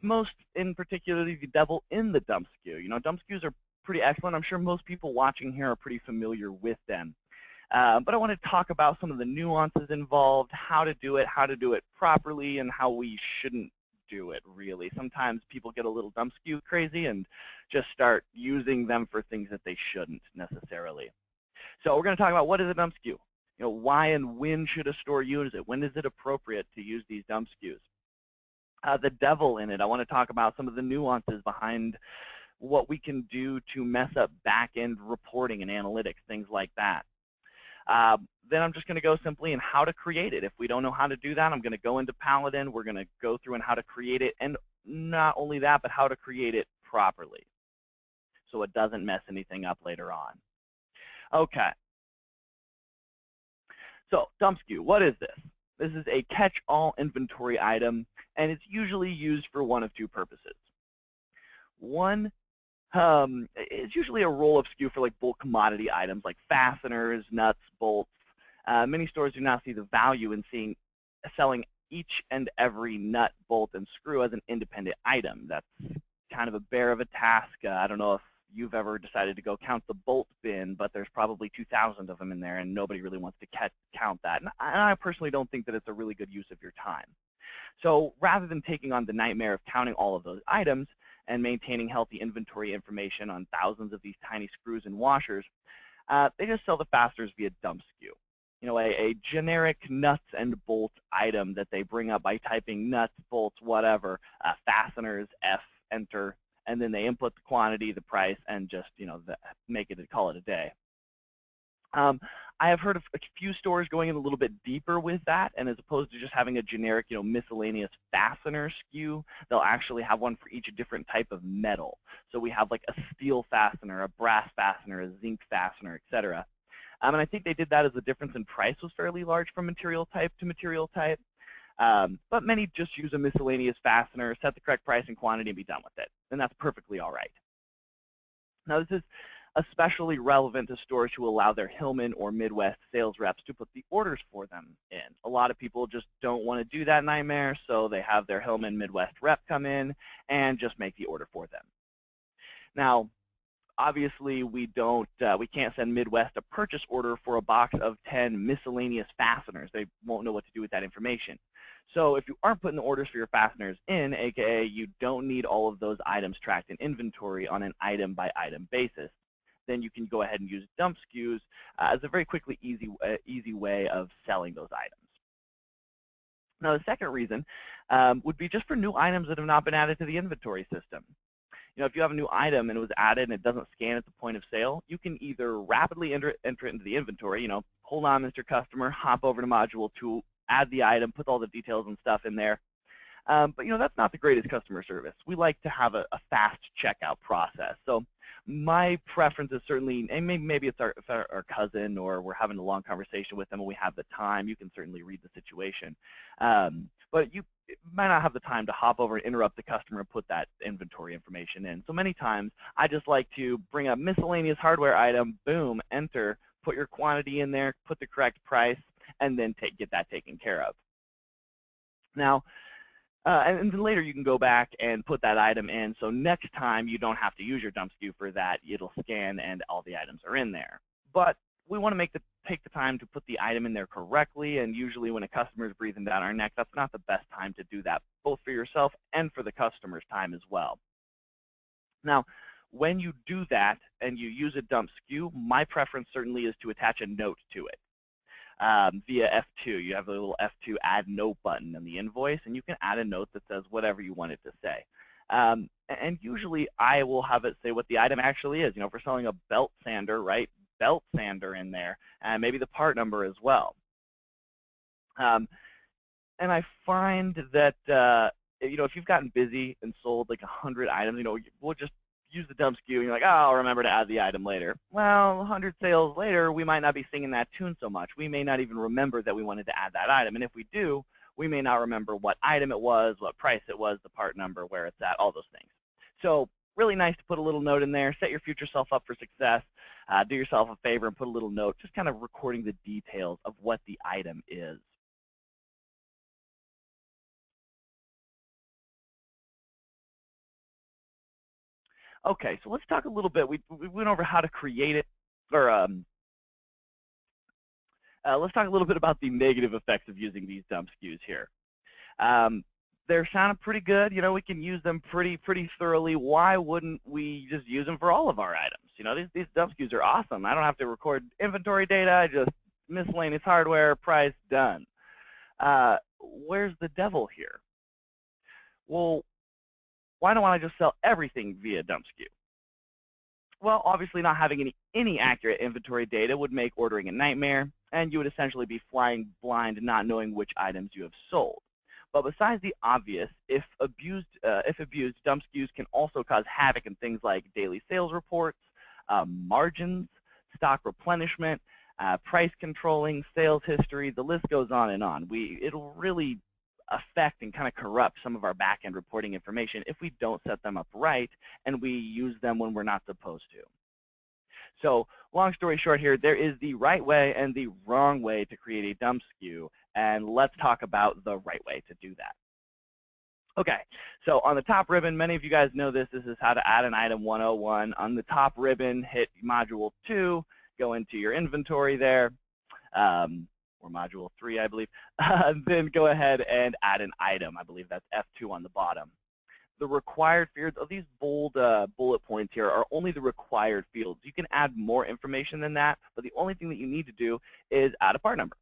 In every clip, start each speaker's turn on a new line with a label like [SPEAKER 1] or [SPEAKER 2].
[SPEAKER 1] most in particularly the devil in the dump SKU. Dump SKUs are pretty excellent. I'm sure most people watching here are pretty familiar with them. But I want to talk about some of the nuances involved, how to do it properly, and how we shouldn't do it, really. Sometimes people get a little dump SKU crazy and just start using them for things that they shouldn't necessarily. So we're going to talk about what is a dump SKU. Why and when should a store use it? When is it appropriate to use these dump SKUs? The devil in it. I want to talk about some of the nuances behind what we can do to mess up back-end reporting and analytics, things like that. Then I'm just going to go simply in how to create it. If we don't know how to do that, I'm going to go into Paladin. We're going to go through and how to create it, and not only that, but how to create it properly so it doesn't mess anything up later on. Okay. So dump SKU, what is this? This is a catch-all inventory item, and it's usually used for one of two purposes. One, it's usually a roll of SKU for like bulk commodity items like fasteners, nuts, bolts. Many stores do not see the value in selling each and every nut, bolt, and screw as an independent item. That's kind of a bear of a task. I don't know if you've ever decided to go count the bolt bin, but there's probably 2,000 of them in there, and nobody really wants to count that. And I personally don't think that it's a really good use of your time. So rather than taking on the nightmare of counting all of those items and maintaining healthy inventory information on thousands of these tiny screws and washers, they just sell the fasteners via dump SKU. A generic nuts and bolts item that they bring up by typing nuts, bolts, whatever, fasteners, F, enter, and then they input the quantity, the price, and just call it a day. I have heard of a few stores going in a little bit deeper with that, and as opposed to just having a generic, miscellaneous fastener SKU, they'll actually have one for each different type of metal. So we have like a steel fastener, a brass fastener, a zinc fastener, etc. And I think they did that as the difference in price was fairly large from material type to material type. But many just use a miscellaneous fastener, set the correct price and quantity, and be done with it. And that's perfectly all right. Now, this is especially relevant to stores who allow their Hillman or Midwest sales reps to put the orders for them in. A lot of people just don't want to do that nightmare, so they have their Hillman Midwest rep come in and just make the order for them. Now, obviously, we can't send Midwest a purchase order for a box of 10 miscellaneous fasteners. They won't know what to do with that information. So if you aren't putting the orders for your fasteners in, aka you don't need all of those items tracked in inventory on an item-by-item basis, then you can go ahead and use dump SKUs as a very easy way of selling those items. Now, the second reason would be just for new items that have not been added to the inventory system. If you have a new item and it was added and it doesn't scan at the point of sale, you can either rapidly enter it into the inventory, hold on, Mr. Customer, hop over to Module 2, add the item, put all the details and stuff in there. But that's not the greatest customer service. We like to have a fast checkout process. So my preference is certainly, and maybe it's our cousin, or we're having a long conversation with them and we have the time, you can certainly read the situation. But you might not have the time to hop over and interrupt the customer and put that inventory information in. So many times, I just like to bring up miscellaneous hardware item, boom, enter, put your quantity in there, put the correct price, and then get that taken care of. Now, and then later you can go back and put that item in, so next time you don't have to use your dump SKU for that. It'll scan and all the items are in there. But we want to take the time to put the item in there correctly, and usually when a customer is breathing down our neck, that's not the best time to do that, both for yourself and for the customer's time as well. Now, when you do that and you use a dump SKU, my preference certainly is to attach a note to it. Via F2, you have a little F2 add note button in the invoice, and you can add a note that says whatever you want it to say. And usually I will have it say what the item actually is. If we're selling a belt sander, right? Belt sander in there, and maybe the part number as well. And I find that if you've gotten busy and sold like 100 items, we'll just use the dump SKU, and you're like, oh, I'll remember to add the item later. Well, 100 sales later, we might not be singing that tune so much. We may not even remember that we wanted to add that item. And if we do, we may not remember what item it was, what price it was, the part number, where it's at, all those things. So really nice to put a little note in there, set your future self up for success, do yourself a favor and put a little note, just kind of recording the details of what the item is. Okay, so let's talk a little bit. We went over how to create it, or let's talk a little bit about the negative effects of using these dump SKUs here. Um, they're sounding pretty good. You know, we can use them pretty thoroughly. Why wouldn't we just use them for all of our items? You know, these dump SKUs are awesome. I don't have to record inventory data. I just miscellaneous hardware, price, done. Where's the devil here? Well, why don't I just sell everything via dump SKU? Well, obviously not having any accurate inventory data would make ordering a nightmare, and you would essentially be flying blind, not knowing which items you have sold. But besides the obvious, if abused, dump SKUs can also cause havoc in things like daily sales reports, margins, stock replenishment, price controlling, sales history. The list goes on and on. It'll really affect and kind of corrupt some of our back-end reporting information if we don't set them up right and we use them when we're not supposed to. So long story short here, there is the right way and the wrong way to create a dump SKU, and let's talk about the right way to do that. Okay, so on the top ribbon, many of you guys know this. This is how to add an item 101. On the top ribbon, hit Module 2, go into your inventory there, or Module 3, I believe. Then go ahead and add an item. I believe that's F2 on the bottom. The required fields of these bold bullet points here are only the required fields. You can add more information than that, but the only thing that you need to do is add a part number.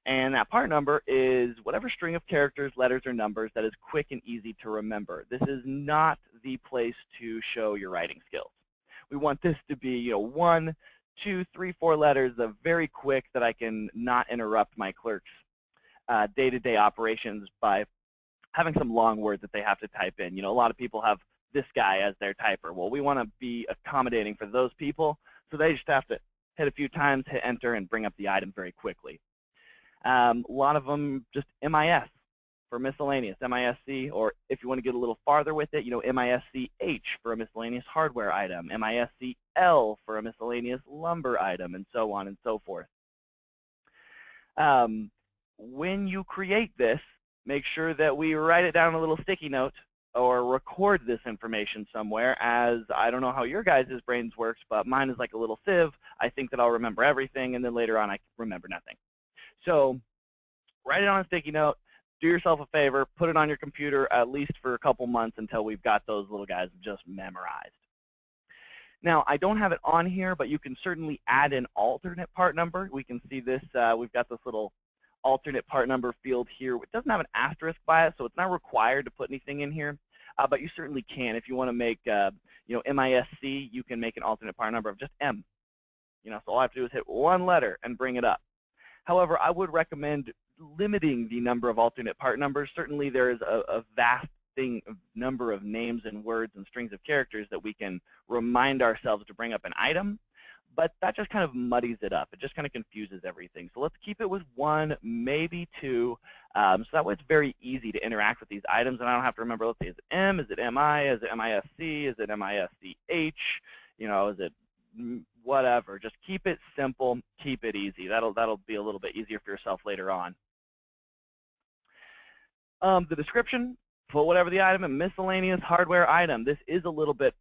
[SPEAKER 1] And that part number is whatever string of characters, letters, or numbers that is quick and easy to remember. This is not the place to show your writing skills. We want this to be, you know, 1, 2, 3, 4 letters of very quick that I can not interrupt my clerks' day-to-day operations by having some long words that they have to type in. You know, a lot of people have this guy as their typer. Well, we want to be accommodating for those people, so they just have to hit a few times, hit enter, and bring up the item very quickly. A lot of them just MIS for miscellaneous, MISC, or if you want to get a little farther with it, you know, MISCH for a miscellaneous hardware item, MISCL for a miscellaneous lumber item, and so on and so forth. When you create this, make sure that we write it down on a little sticky note or record this information somewhere, as I don't know how your guys' brains works, but mine is like a little sieve. I think that I'll remember everything, and then later on I remember nothing. So write it on a sticky note. Do yourself a favor. Put it on your computer at least for a couple months until we've got those little guys just memorized. Now, I don't have it on here, but you can certainly add an alternate part number. We can see this. We've got this little alternate part number field here. It doesn't have an asterisk by it, so it's not required to put anything in here. But you certainly can. If you want to make, you know, MISC, you can make an alternate part number of just M. You know, so all I have to do is hit one letter and bring it up. However, I would recommend limiting the number of alternate part numbers. Certainly there is a vast number of names and words and strings of characters that we can remind ourselves to bring up an item, but that just kind of muddies it up. It just kind of confuses everything. So let's keep it with 1, maybe 2, so that way it's very easy to interact with these items, and I don't have to remember, let's see, is it M, is it MI, is it MISC, is it MISCH, you know, is it whatever. Just keep it simple, keep it easy. That'll be a little bit easier for yourself later on. The description, put whatever the item, a miscellaneous hardware item. This is a little bit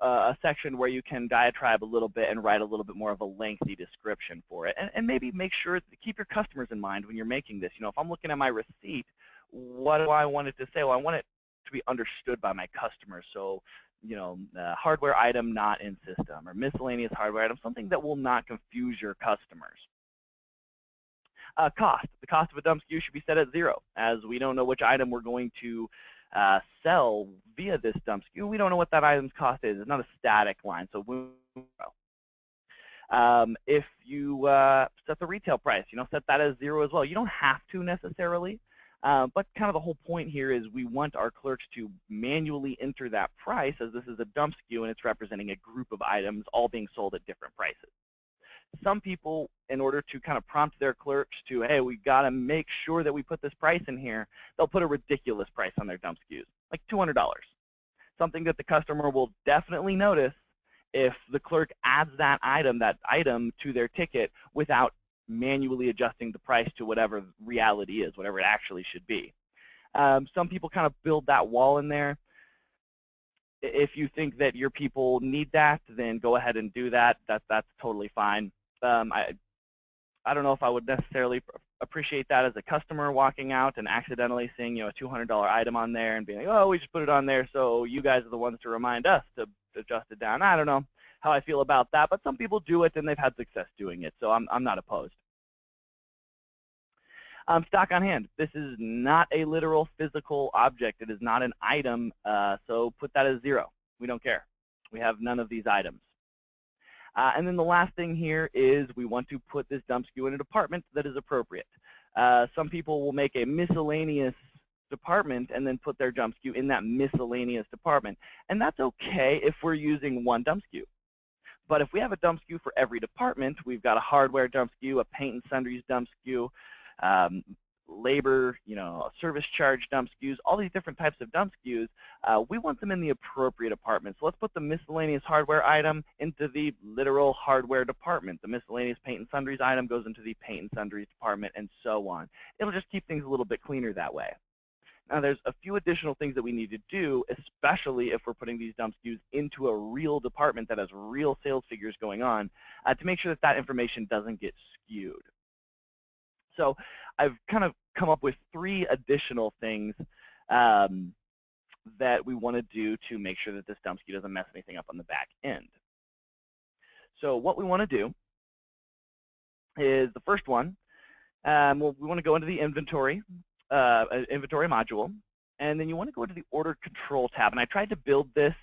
[SPEAKER 1] a section where you can diatribe a little bit and write a little bit more of a lengthy description for it. And maybe make sure to keep your customers in mind when you're making this. You know, if I'm looking at my receipt, what do I want it to say? Well, I want it to be understood by my customers. So, you know, hardware item not in system, or miscellaneous hardware item, something that will not confuse your customers. Cost. The cost of a dump SKU should be set at 0, as we don't know which item we're going to sell via this dump SKU. We don't know what that item's cost is. It's not a static line, so we know. If you set the retail price, you know, set that as 0 as well. You don't have to necessarily, but kind of the whole point here is we want our clerks to manually enter that price, as this is a dump SKU and it's representing a group of items all being sold at different prices. Some people, in order to kind of prompt their clerks to, hey, we got to make sure that we put this price in here, they'll put a ridiculous price on their dump SKUs, like $200. Something that the customer will definitely notice if the clerk adds that item to their ticket without manually adjusting the price to whatever reality is, whatever it actually should be. Some people kind of build that wall in there. If you think that your people need that, then go ahead and do that. That's totally fine. I don't know if I would necessarily appreciate that as a customer walking out and accidentally seeing, a $200 item on there and being like, oh, we just put it on there so you guys are the ones to remind us to adjust it down. I don't know how I feel about that, but some people do it and they've had success doing it, so I'm not opposed. Stock on hand. This is not a literal physical object. It is not an item, so put that as 0. We don't care. We have none of these items. And then the last thing here is we want to put this dump SKU in a department that is appropriate. Some people will make a miscellaneous department and then put their dump SKU in that miscellaneous department. And that's okay if we're using one dump SKU. But if we have a dump SKU for every department, we've got a hardware dump SKU, a paint and sundries dump SKU, labor, service charge dump SKUs, all these different types of dump SKUs, we want them in the appropriate department. So let's put the miscellaneous hardware item into the literal hardware department. The miscellaneous paint and sundries item goes into the paint and sundries department, and so on. It'll just keep things a little bit cleaner that way. Now, there's a few additional things that we need to do, especially if we're putting these dump SKUs into a real department that has real sales figures going on, to make sure that that information doesn't get skewed. So I've kind of come up with 3 additional things that we want to do to make sure that this dump SKU doesn't mess anything up on the back end. So what we want to do is the first one, we want to go into the inventory module, and then you want to go into the order control tab. And I tried to build this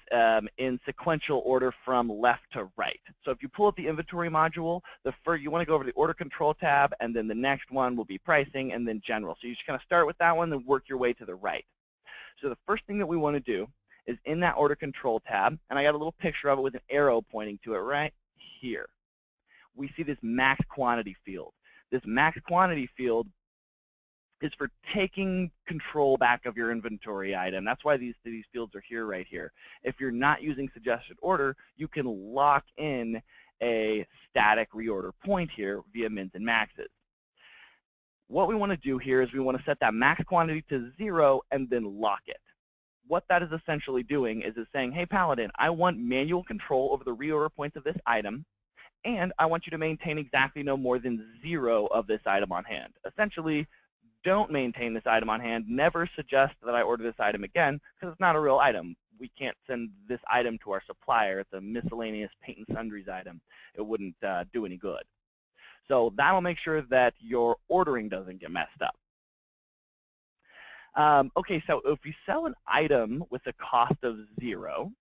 [SPEAKER 1] in sequential order from left to right. So if you pull up the inventory module, you want to go over the order control tab, and then the next one will be pricing, and then general. So you just kind of start with that one, then work your way to the right. So the first thing that we want to do is in that order control tab, and I got a little picture of it with an arrow pointing to it right here. We see this max quantity field. This max quantity field is for taking control back of your inventory item. That's why these fields are here right here. If you're not using suggested order, you can lock in a static reorder point here via mins and maxes. What we want to do here is we want to set that max quantity to 0 and then lock it. What that is essentially doing is it's saying, hey, Paladin, I want manual control over the reorder points of this item, and I want you to maintain exactly no more than 0 of this item on hand. Essentially, don't maintain this item on hand. Never suggest that I order this item again, because it's not a real item. We can't send this item to our supplier. It's a miscellaneous paint and sundries item. It wouldn't do any good. So that'll make sure that your ordering doesn't get messed up. Okay, so if you sell an item with a cost of 0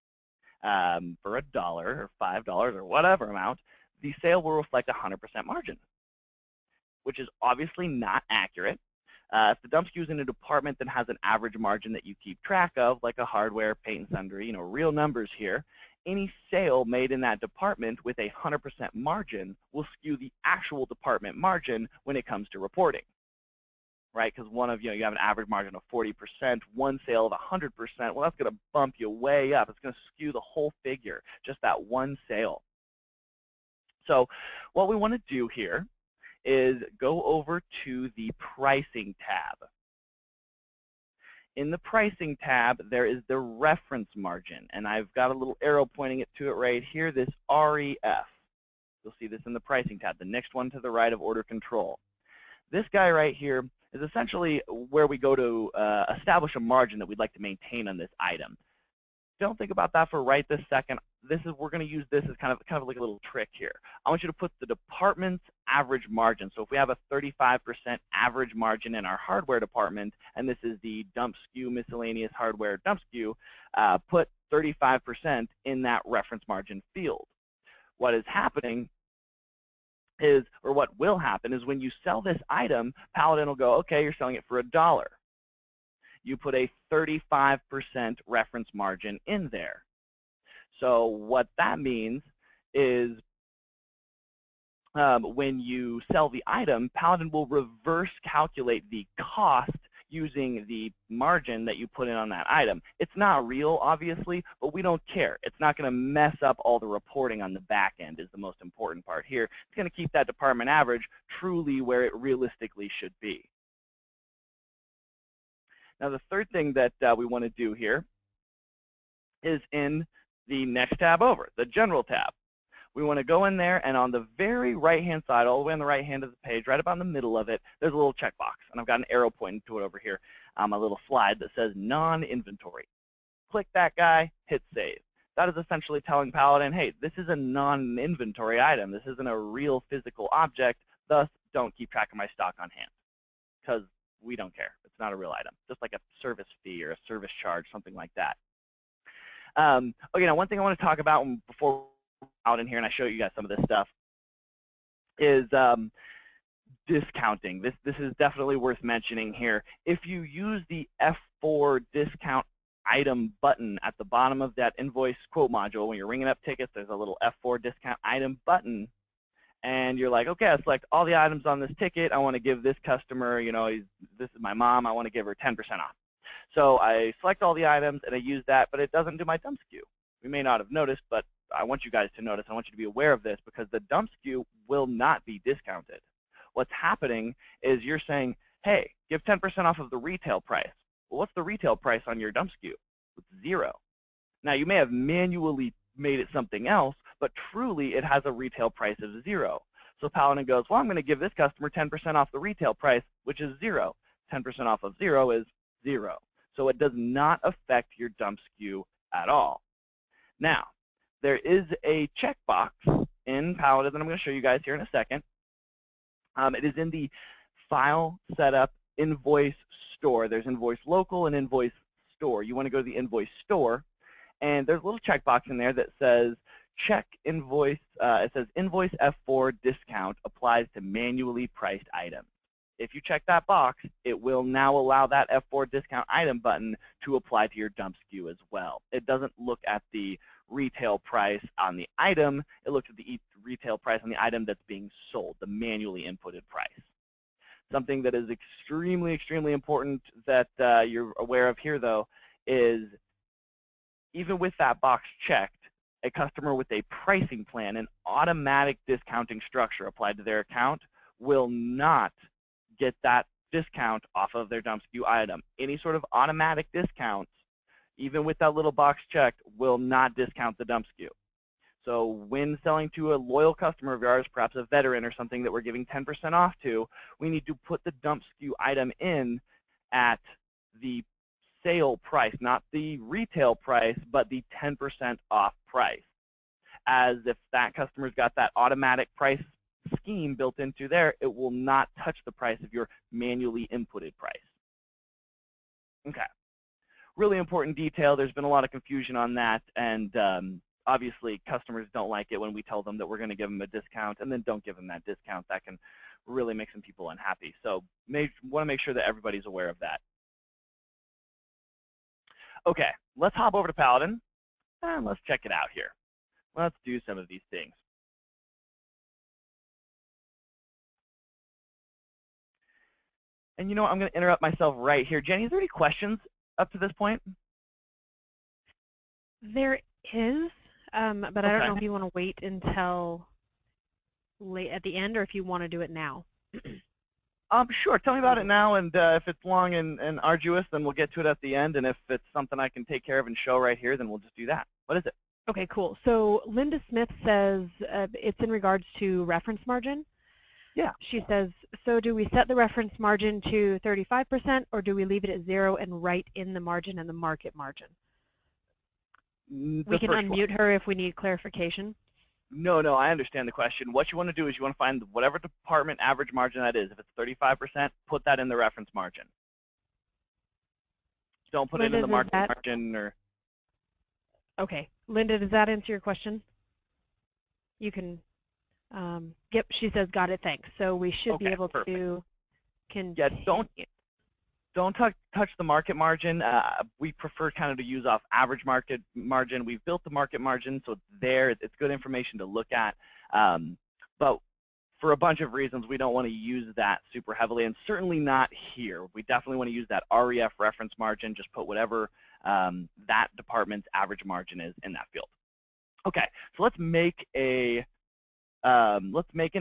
[SPEAKER 1] for $1 or $5 or whatever amount, the sale will reflect 100% margin, which is obviously not accurate. If the dump SKU is in a department that has an average margin that you keep track of, like a hardware, paint and sundry, real numbers here, any sale made in that department with a 100% margin will skew the actual department margin when it comes to reporting, right? Because you have an average margin of 40%, one sale of 100%, well, that's going to bump you way up. It's going to skew the whole figure, just that one sale. So what we want to do here is go over to the pricing tab. In the pricing tab, there is the reference margin, and I've got a little arrow pointing to it right here, this REF. You'll see this in the pricing tab, the next one to the right of order control. This guy right here is essentially where we go to establish a margin that we'd like to maintain on this item. Don't think about that for right this second. We're going to use this as kind of like a little trick here. I want you to put the department's average margin. So if we have a 35% average margin in our hardware department, and this is the dump SKU miscellaneous hardware dump SKU, put 35% in that reference margin field. What is happening is, or what will happen is when you sell this item, Paladin will go, okay, you're selling it for $1. You put a 35% reference margin in there. So what that means is when you sell the item, Paladin will reverse calculate the cost using the margin that you put in on that item. It's not real, obviously, but we don't care. It's not going to mess up all the reporting on the back end is the most important part here. It's going to keep that department average truly where it realistically should be. Now, the third thing that we want to do here is in the next tab over, the General tab. We want to go in there, and on the very right-hand side, all the way on the right hand of the page, right about in the middle of it, there's a little checkbox. And I've got an arrow pointing to it over here, a little slide that says non-inventory. Click that guy, hit save. That is essentially telling Paladin, hey, this is a non-inventory item. This isn't a real physical object, thus don't keep track of my stock on hand, because we don't care. It's not a real item, just like a service fee or a service charge, something like that. Okay, now one thing I want to talk about before we're out in here and I show you guys some of this stuff is discounting. This is definitely worth mentioning here. If you use the F4 discount item button at the bottom of that invoice quote module, when you're ringing up tickets, there's a little F4 discount item button. And you're like, okay, I select all the items on this ticket. I want to give this customer, this is my mom. I want to give her 10% off. So I select all the items, and I use that, but it doesn't do my dump SKU. We may not have noticed, but I want you guys to notice. I want you to be aware of this because the dump SKU will not be discounted. What's happening is you're saying, hey, give 10% off of the retail price. Well, what's the retail price on your dump SKU? It's 0. Now, you may have manually made it something else, but truly it has a retail price of 0. So Paladin goes, well, I'm going to give this customer 10% off the retail price, which is 0. 10% off of 0 is 0. So it does not affect your dump SKU at all. Now, there is a checkbox in Paladin that I'm going to show you guys here in a second. It is in the File Setup Invoice Store. There's Invoice Local and Invoice Store. You want to go to the Invoice Store, and there's a little checkbox in there that says check invoice. It says Invoice F4 discount applies to manually priced items. If you check that box, it will now allow that F4 discount item button to apply to your dump SKU as well. It doesn't look at the retail price on the item. It looks at the retail price on the item that's being sold, the manually inputted price. Something that is extremely, extremely important that you're aware of here, though, is even with that box checked, a customer with a pricing plan, an automatic discounting structure applied to their account, will not get that discount off of their dump SKU item. Any sort of automatic discounts, even with that little box checked, will not discount the dump SKU. So when selling to a loyal customer of ours, perhaps a veteran or something that we're giving 10% off to, we need to put the dump SKU item in at the sale price, not the retail price, but the 10% off price. As if that customer's got that automatic price scheme built into there, it will not touch the price of your manually inputted price. Okay. Really important detail. There's been a lot of confusion on that, and obviously customers don't like it when we tell them that we're going to give them a discount and then don't give them that discount. That can really make some people unhappy. So want to make sure that everybody's aware of that. Okay, let's hop over to Paladin and let's check it out here. Let's do some of these things. And you know what, I'm going to interrupt myself right here. Jenny, is there any questions up to this point?
[SPEAKER 2] There is, but I don't know if you want to wait until late at the end or if you want to do it now.
[SPEAKER 1] Sure. Tell me about it now, and if it's long and arduous, then we'll get to it at the end. And if it's something I can take care of and show right here, then we'll just do that. What is it?
[SPEAKER 2] Okay, cool. So Linda Smith says it's in regards to reference margin.
[SPEAKER 1] Yeah.
[SPEAKER 2] She says, so do we set the reference margin to 35% or do we leave it at 0 and write in the margin and the market margin? We can unmute her if we need clarification.
[SPEAKER 1] No, I understand the question. What you want to do is you want to find whatever department average margin that is. If it's 35%, put that in the reference margin. Don't put
[SPEAKER 2] Linda,
[SPEAKER 1] it in the market margin or...
[SPEAKER 2] Okay. Linda, does that answer your question? You can... yep, she says, got it, thanks. So we should be able to continue.
[SPEAKER 1] Yeah, don't touch the market margin. We prefer kind of to use off average market margin. We've built the market margin, so it's there. It's good information to look at. But for a bunch of reasons, we don't want to use that super heavily, and certainly not here. We definitely want to use that REF reference margin. Just put whatever that department's average margin is in that field. Okay, so let's make an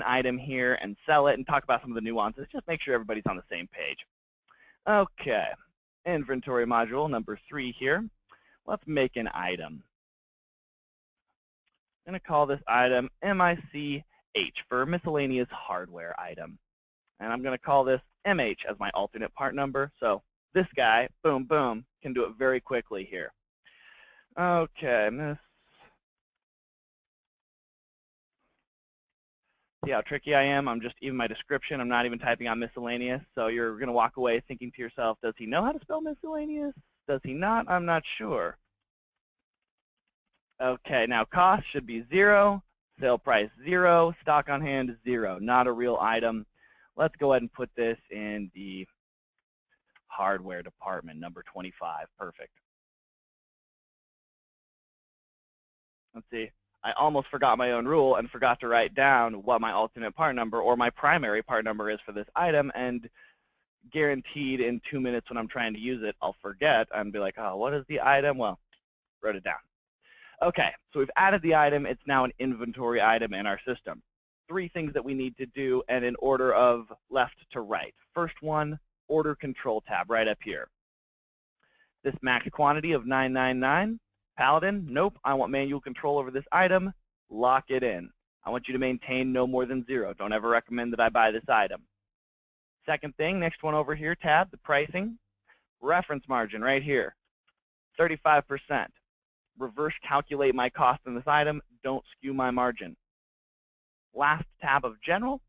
[SPEAKER 1] item here and sell it and talk about some of the nuances. Just make sure everybody's on the same page. Okay, inventory module number 3 here. let's make an item. I'm going to call this item MICH for miscellaneous hardware item. And I'm going to call this MH as my alternate part number. So this guy, boom, boom, can do it very quickly here. Okay, see how tricky I am? I'm just, even my description, I'm not even typing on miscellaneous. So you're going to walk away thinking to yourself, does he know how to spell miscellaneous? Does he not? I'm not sure. Okay, now cost should be 0, sale price 0, stock on hand 0, not a real item. Let's go ahead and put this in the hardware department, number 25. Perfect. Let's see. I almost forgot my own rule and forgot to write down what my alternate part number or my primary part number is for this item, and guaranteed in 2 minutes when I'm trying to use it, I'll forget and be like, oh, what is the item? Well, wrote it down. Okay, so we've added the item. It's now an inventory item in our system. 3 things that we need to do, and in order of left to right. First one, order control tab right up here. This max quantity of 999, Paladin, nope, I want manual control over this item. Lock it in. I want you to maintain no more than 0. Don't ever recommend that I buy this item. Second thing, next one over here, tab, the pricing. Reference margin right here, 35%. Reverse calculate my cost in this item. Don't skew my margin. Last tab of general.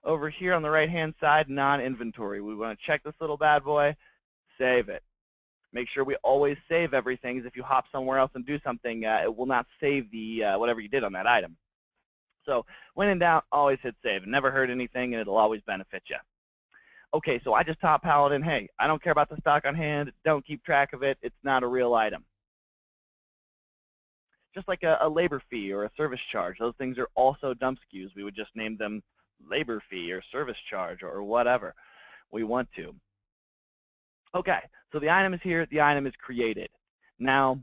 [SPEAKER 1] Over here on the right-hand side, non-inventory. We want to check this little bad boy, save it. Make sure we always save everything, because if you hop somewhere else and do something, it will not save the whatever you did on that item. So when in doubt, always hit save. It never hurt anything, and it'll always benefit you. Okay, so I just taught Paladin, hey, I don't care about the stock on hand. Don't keep track of it. It's not a real item. Just like a labor fee or a service charge. Those things are also dump SKUs. We would just name them labor fee or service charge or whatever we want to. Okay, so the item is here. The item is created. Now,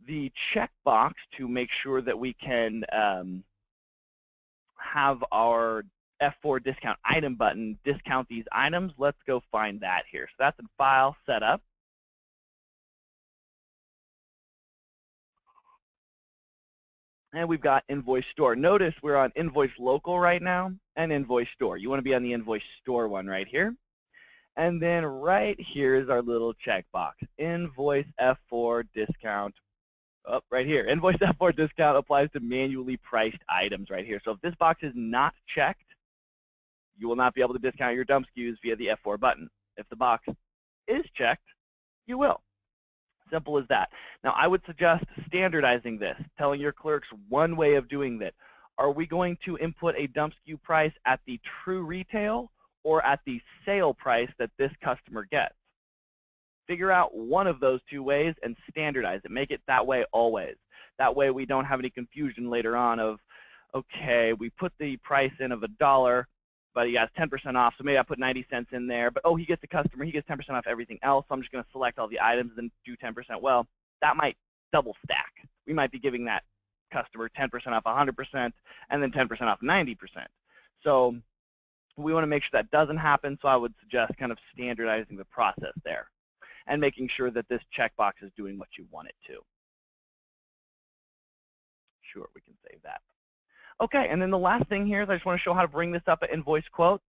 [SPEAKER 1] the checkbox to make sure that we can have our F4 discount item button discount these items, let's go find that here. So that's in File, Setup. And we've got Invoice Store. Notice we're on Invoice Local right now and Invoice Store. You want to be on the Invoice Store one right here. And then right here is our little checkbox. Invoice F4 discount. Oh, right here. Invoice F4 discount applies to manually priced items right here. So if this box is not checked, you will not be able to discount your dump SKUs via the F4 button. If the box is checked, you will. Simple as that. Now, I would suggest standardizing this, telling your clerks one way of doing that. Are we going to input a dump SKU price at the true retail or at the sale price that this customer gets? Figure out one of those 2 ways and standardize it. Make it that way always. That way we don't have any confusion later on of, okay, we put the price in of $1, but he has 10% off, so maybe I put 90 cents in there. But, oh, he gets the customer, he gets 10% off everything else, so I'm just going to select all the items and do 10%. Well, that might double stack. We might be giving that customer 10% off 100% and then 10% off 90%. So we want to make sure that doesn't happen, so I would suggest kind of standardizing the process there and making sure that this checkbox is doing what you want it to. Sure, we can save that. Okay, and then the last thing here is I just want to show how to bring this up at invoice quote.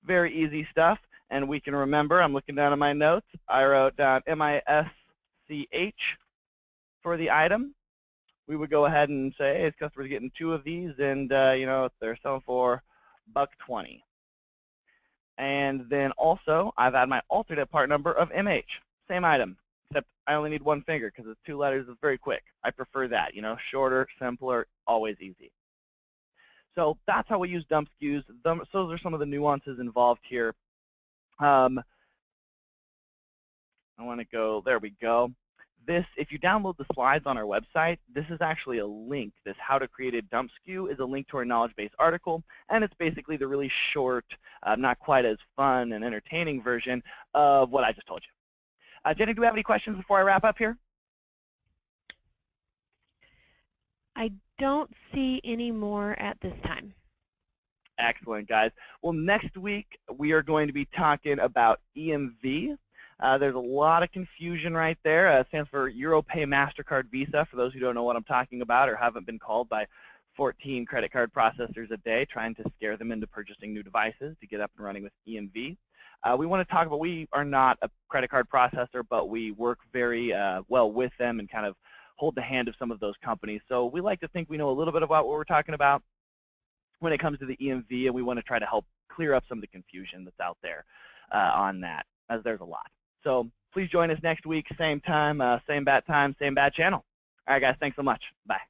[SPEAKER 1] Very easy stuff, and we can remember, I'm looking down at my notes, I wrote down MISCH for the item. We would go ahead and say, hey, this customer's getting 2 of these, and you know, they're selling for $1.20. And then also, I've had my alternate part number of MH, same item, except I only need 1 finger because it's 2 letters. It's very quick. I prefer that, you know, shorter, simpler, always easy. So that's how we use dump SKUs. So those are some of the nuances involved here. I want to go, there we go. This, if you download the slides on our website, this is actually a link. This How to Create a Dump SKU is a link to our knowledge base article, and it's basically the really short, not quite as fun and entertaining version of what I just told you. Jenny, do we have any questions before I wrap up here?
[SPEAKER 2] I don't see any more at this time.
[SPEAKER 1] Excellent, guys. Well, next week we are going to be talking about EMV. There's a lot of confusion right there. It stands for EuroPay MasterCard Visa, for those who don't know what I'm talking about or haven't been called by 14 credit card processors a day trying to scare them into purchasing new devices to get up and running with EMV. We want to talk about, we are not a credit card processor, but we work very well with them and kind of hold the hand of some of those companies. So we like to think we know a little bit about what we're talking about when it comes to the EMV, and we want to try to help clear up some of the confusion that's out there on that, as there's a lot. So please join us next week, same time, same bat channel. All right, guys, thanks so much. Bye.